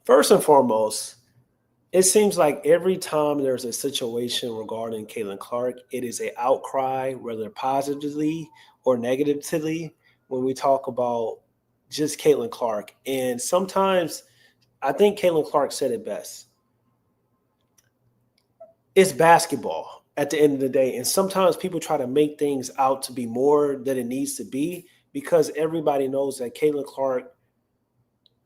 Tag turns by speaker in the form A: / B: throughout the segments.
A: First and foremost, it seems like every time there's a situation regarding Caitlin Clark, it is an outcry, whether positively or negatively, when we talk about just Caitlin Clark. And sometimes I think Caitlin Clark said it best. It's basketball at the end of the day. And sometimes people try to make things out to be more than it needs to be because everybody knows that Caitlin Clark,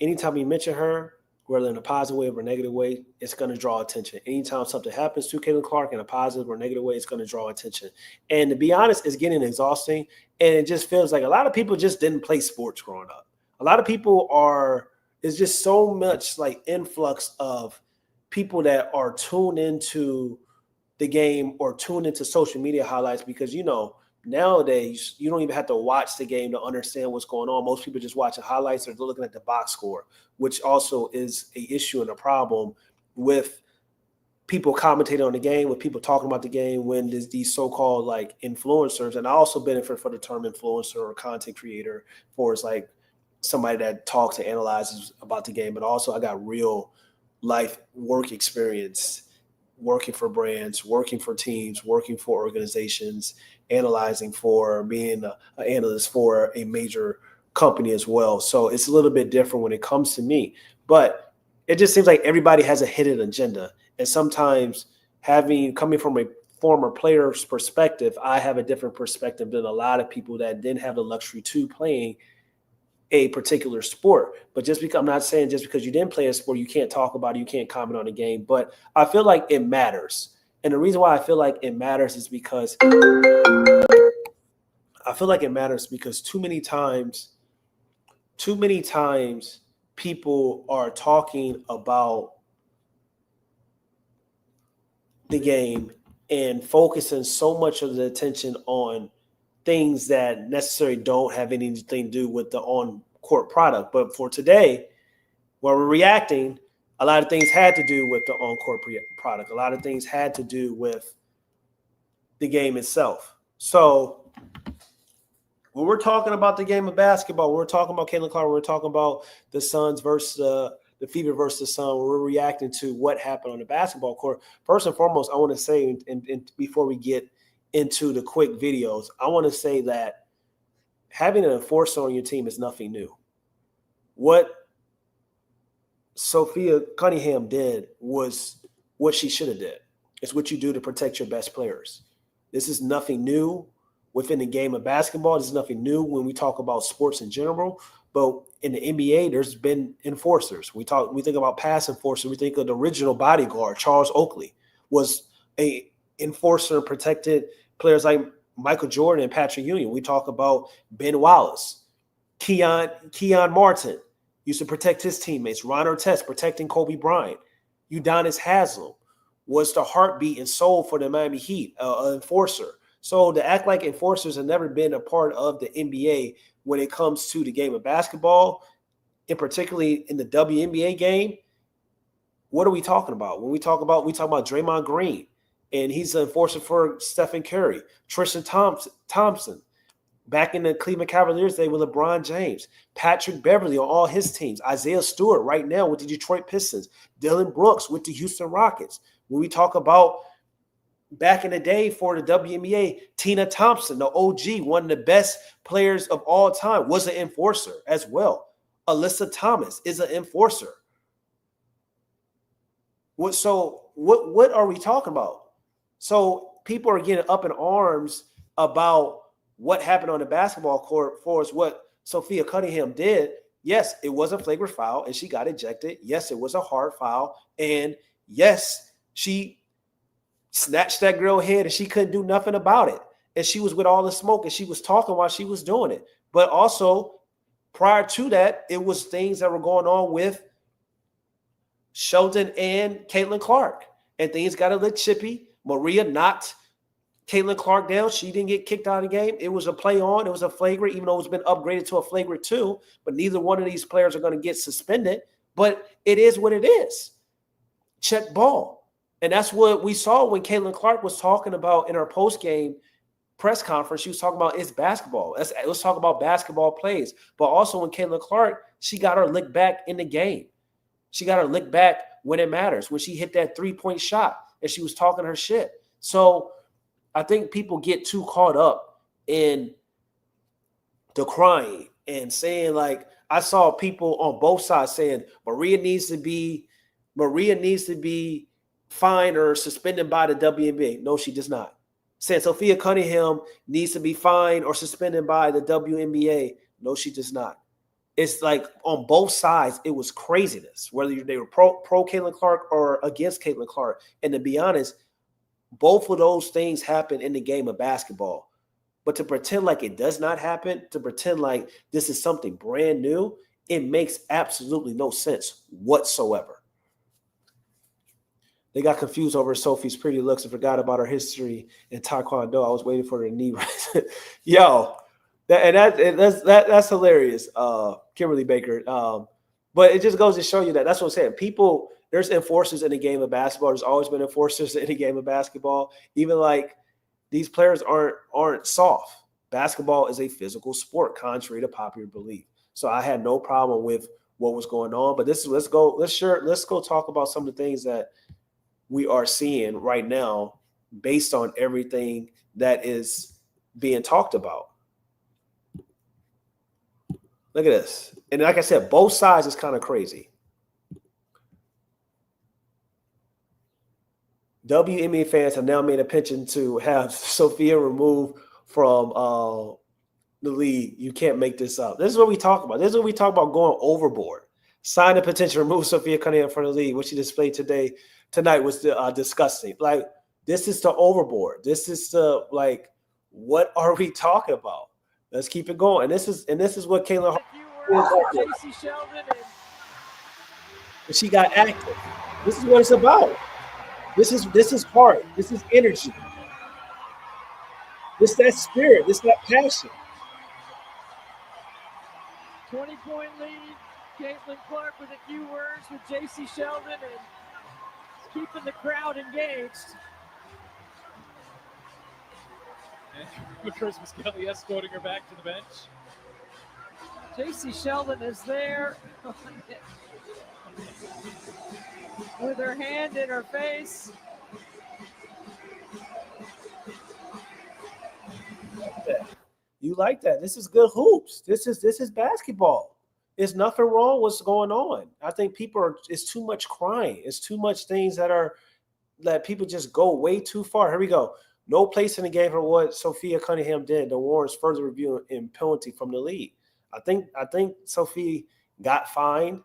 A: anytime you mention her, whether in a positive way or a negative way, it's going to draw attention. Anytime something happens to Caitlin Clark in a positive or negative way, it's going to draw attention. And to be honest, it's getting exhausting. And it just feels like a lot of people just didn't play sports growing up. A lot of people it's just so much like influx of people that are tuned into the game or tuned into social media highlights because, nowadays, you don't even have to watch the game to understand what's going on. Most people just watching highlights or looking at the box score, which also is an issue and a problem with people commentating on the game, with people talking about the game when there's these so-called like influencers. And I also benefit from the term influencer or content creator for it's like somebody that talks and analyzes about the game. But also I got real life work experience working for brands, working for teams, working for organizations, analyzing for being an analyst for a major company as well. So it's a little bit different when it comes to me, but it just seems like everybody has a hidden agenda. And sometimes coming from a former player's perspective, I have a different perspective than a lot of people that didn't have the luxury to playing a particular sport. But I'm not saying just because you didn't play a sport, you can't talk about it, you can't comment on the game, but I feel like it matters. And the reason why I feel like it matters is because too many times people are talking about the game and focusing so much of the attention on things that necessarily don't have anything to do with the on-court product. But for today, where we're reacting, a lot of things had to do with the on-court product. A lot of things had to do with the game itself. So when we're talking about the game of basketball, when we're talking about Caitlin Clark, when we're talking about the Suns versus the Fever versus the Sun, when we're reacting to what happened on the basketball court, first and foremost, I want to say, and before we get into the quick videos, I want to say that having an enforcer on your team is nothing new. What Sophie Cunningham did was what she should have did. It's what you do to protect your best players. This is nothing new within the game of basketball. This is nothing new when we talk about sports in general. But in the NBA, there's been enforcers. We think about pass enforcers. We think of the original bodyguard, Charles Oakley, was a enforcer and protected players like Michael Jordan and Patrick Ewing. We talk about Ben Wallace, Keon Martin used to protect his teammates. Ron Artest protecting Kobe Bryant. Udonis Haslem was the heartbeat and soul for the Miami Heat, an enforcer. So to act like enforcers have never been a part of the NBA when it comes to the game of basketball, and particularly in the WNBA game, what are we talking about? When we talk about Draymond Green, and he's an enforcer for Stephen Curry, Tristan Thompson, back in the Cleveland Cavaliers day with LeBron James, Patrick Beverley on all his teams, Isaiah Stewart right now with the Detroit Pistons, Dylan Brooks with the Houston Rockets. When we talk about back in the day for the WNBA, Tina Thompson, the OG, one of the best players of all time, was an enforcer as well. Alyssa Thomas is an enforcer. What are we talking about? So people are getting up in arms about what happened on the basketball court for us, what Sophie Cunningham did. Yes, it was a flagrant foul, and she got ejected. Yes, it was a hard foul. And yes, she snatched that girl's head, and she couldn't do nothing about it. And she was with all the smoke, and she was talking while she was doing it. But also, prior to that, it was things that were going on with Sheldon and Caitlin Clark. And things got a little chippy. Maria knocked Caitlin Clark down. She didn't get kicked out of the game. It was a play on. It was a flagrant, even though it's been upgraded to a flagrant 2. But neither one of these players are going to get suspended. But it is what it is. Check ball. And that's what we saw when Caitlin Clark was talking about in her post-game press conference. She was talking about it's basketball. Let's talk about basketball plays. But also when Caitlin Clark, she got her lick back in the game. She got her lick back when it matters, when she hit that 3-point shot and she was talking her shit. So I think people get too caught up in the crying and saying, like, I saw people on both sides saying Maria needs to be fined or suspended by the WNBA. No, she does not. Saying Sophie Cunningham needs to be fined or suspended by the WNBA. No, she does not. It's like on both sides, it was craziness, whether they were pro Caitlin Clark or against Caitlin Clark. And to be honest, both of those things happen in the game of basketball. But to pretend like it does not happen, to pretend like this is something brand new, it makes absolutely no sense whatsoever. They got confused over Sophie's pretty looks and forgot about her history in Taekwondo. I was waiting for her knee. Yo, that's hilarious, Kimberly Baker. But it just goes to show you that's what I'm saying. People, there's enforcers in the game of basketball. There's always been enforcers in the game of basketball. Even like these players aren't soft. Basketball is a physical sport, contrary to popular belief. So I had no problem with what was going on. But let's go talk about some of the things that we are seeing right now based on everything that is being talked about. Look at this. And like I said, both sides is kind of crazy. WNBA fans have now made a penchant to have Sophia removed from the league. You can't make this up. This is what we talk about. This is what we talk about going overboard. Sign a petition to remove Sophia Cunningham from the league, which she displayed tonight was disgusting. Like, this is the overboard. This is the, like, what are we talking about? Let's keep it going. And this is what Kayla
B: Jacy Sheldon
A: and she got active. This is what it's about. This is heart. This is energy. This that spirit. This that passion.
B: 20-point lead. Caitlin Clark with a few words with Jacy Sheldon and keeping the crowd engaged.
C: And Christmas Kelly escorting her back to the bench.
B: Jacy Sheldon is there with her hand in her face.
A: You like that? This is good hoops. This is basketball. There's nothing wrong with what's going on. I think it's too much crying. It's too much things that people just go way too far. Here we go. No place in the game for what Sophia Cunningham did. The warrants further review and penalty from the league. I think Sophie got fined,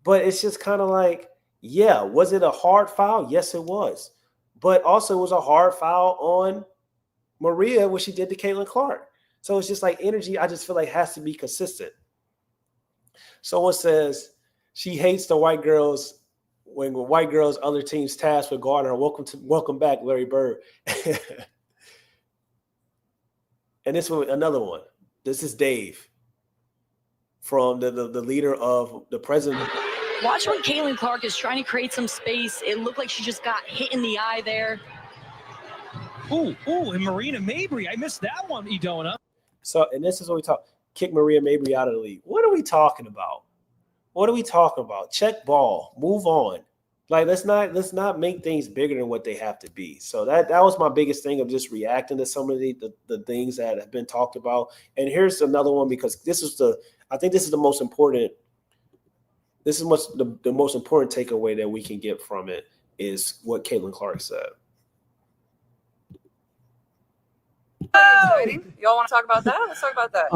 A: but it's just kind of like, yeah, was it a hard foul? Yes, it was. But also it was a hard foul on Maria, what she did to Caitlin Clark. So it's just like energy, I just feel like has to be consistent. Someone says she hates the white girls when white girls other teams tasked with guarding her. Welcome back, Larry Bird. And this one, another one. This is Dave from the leader of the president.
D: Watch when Caitlin Clark is trying to create some space. It looked like she just got hit in the eye there.
C: Ooh, and Marina Mabry. I missed that one, Edona.
A: So, and this is what we talk. Kick Maria Mabry out of the league. What are we talking about? What are we talking about? Check ball. Move on. Like, let's not make things bigger than what they have to be. So that was my biggest thing of just reacting to some of the things that have been talked about. And here's another one, because I think this is the most important. This is the most important takeaway that we can get from it is what Caitlin Clark said.
E: Exciting. Y'all want to talk about that? Let's talk about that.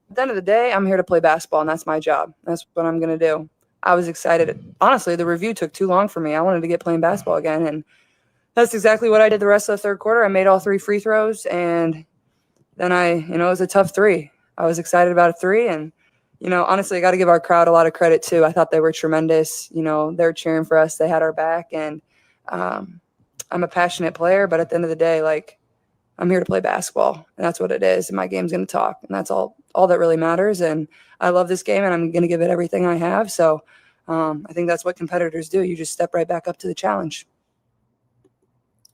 E: At the end of the day, I'm here to play basketball, and that's my job. That's what I'm going to do. I was excited. Honestly, the review took too long for me. I wanted to get playing basketball again, and that's exactly what I did the rest of the third quarter. I made all 3 free throws, and then it was a tough 3. I was excited about a 3, and, honestly, I got to give our crowd a lot of credit, too. I thought they were tremendous. They were cheering for us. They had our back, and I'm a passionate player, but at the end of the day, I'm here to play basketball, and that's what it is, and my game's going to talk, and that's all that really matters, and I love this game, and I'm going to give it everything I have, so I think that's what competitors do. You just step right back up to the challenge.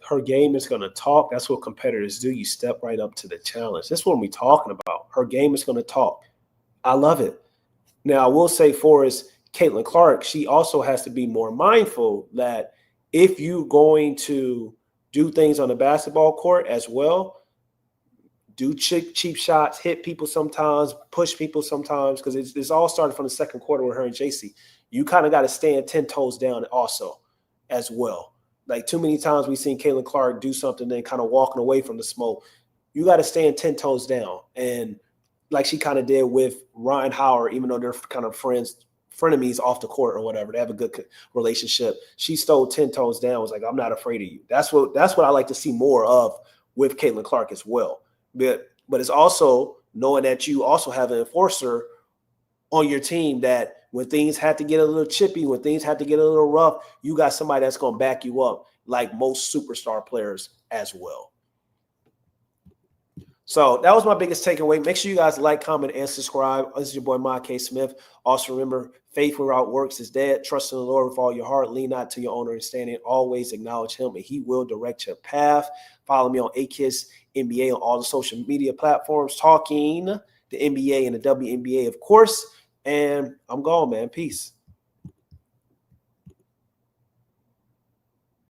A: Her game is going to talk. That's what competitors do. You step right up to the challenge. That's what we're talking about. Her game is going to talk. I love it. Now, I will say, Forrest, Caitlin Clark, she also has to be more mindful that if you're going to do things on the basketball court as well, do cheap shots, hit people sometimes, push people sometimes, because it's all started from the second quarter with her and Jacy. You kind of got to stand 10 toes down also as well. Like too many times we've seen Caitlin Clark do something and kind of walking away from the smoke. You got to stand 10 toes down. And like she kind of did with Ryan Howard, even though they're kind of frenemies off the court or whatever, they have a good relationship. She stole 10 toes down, was like, I'm not afraid of you. That's what I like to see more of with Caitlin Clark as well. But it's also knowing that you also have an enforcer on your team that when things had to get a little chippy, when things had to get a little rough, you got somebody that's going to back you up like most superstar players as well. So that was my biggest takeaway. Make sure you guys like, comment, and subscribe. This is your boy, Ma K. Smith. Also remember, faith without works is dead. Trust in the Lord with all your heart. Lean not to your own understanding. Always acknowledge him, and he will direct your path. Follow me on AKIS NBA on all the social media platforms, talking the NBA and the WNBA, of course. And I'm gone, man. Peace.